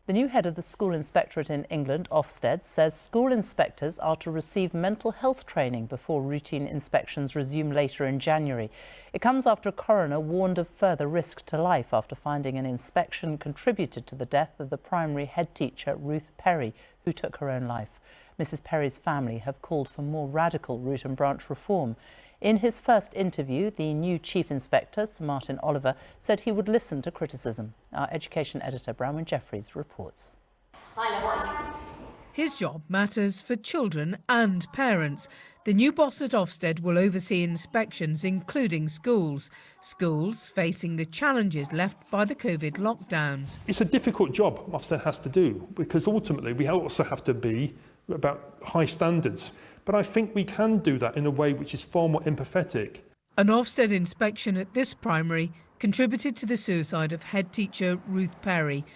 The new head of the school inspectorate in England, Ofsted, says school inspectors are to receive mental health training before routine inspections resume later in January. It comes after a coroner warned of further risk to life after finding an inspection contributed to the death of the primary head teacher, Ruth Perry, who took her own life. Mrs. Perry's family have called for more radical root and branch reform. In his first interview, the new Chief Inspector, Sir Martin Oliver, said he would listen to criticism. Our education editor, Bronwyn Jeffries, reports. His job matters for children and parents. The new boss at Ofsted will oversee inspections, including schools. Schools facing the challenges left by the COVID lockdowns. It's a difficult job Ofsted has to do, because ultimately we also have to be about high standards. But I think we can do that in a way which is far more empathetic. An Ofsted inspection at this primary contributed to the suicide of head teacher Ruth Perry.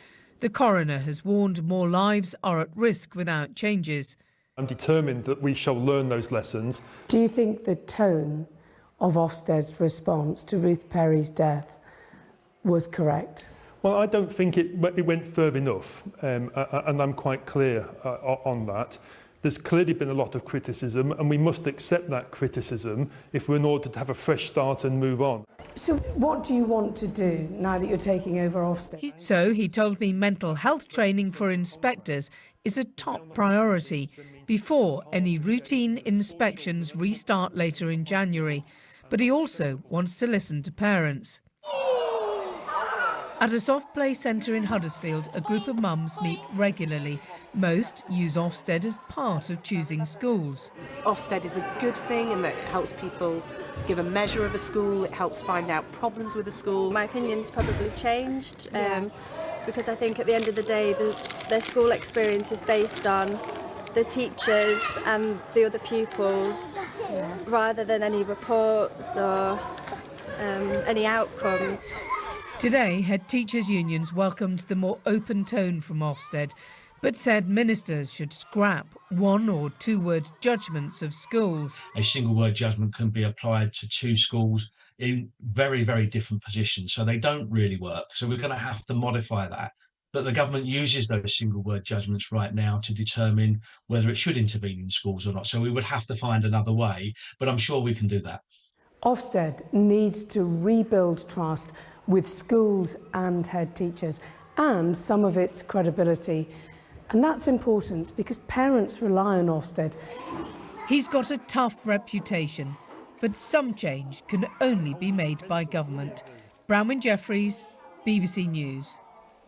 The coroner has warned more lives are at risk without changes. I'm determined that we shall learn those lessons. Do you think the tone of Ofsted's response to Ruth Perry's death was correct? Well, I don't think it went further enough, and I'm quite clear on that. There's clearly been a lot of criticism, and we must accept that criticism if we're in order to have a fresh start and move on. So what do you want to do now that you're taking over Ofsted? So he told me mental health training for inspectors is a top priority before any routine inspections restart later in January. But he also wants to listen to parents. At a soft play centre in Huddersfield, a group of mums meet regularly. Most use Ofsted as part of choosing schools. Ofsted is a good thing in that it helps people give a measure of a school, it helps find out problems with a school. My opinion's probably changed because I think at the end of the day their school experience is based on the teachers and the other pupils rather than any reports or any outcomes. Today, head teachers' unions welcomed the more open tone from Ofsted, but said ministers should scrap one- or two-word judgments of schools. A single-word judgment can be applied to two schools in very, very different positions, so they don't really work. So we're going to have to modify that. But the government uses those single-word judgments right now to determine whether it should intervene in schools or not. So we would have to find another way, but I'm sure we can do that. Ofsted needs to rebuild trust with schools and head teachers and some of its credibility. And that's important because parents rely on Ofsted. He's got a tough reputation, but some change can only be made by government. Bronwyn Jeffries, BBC News.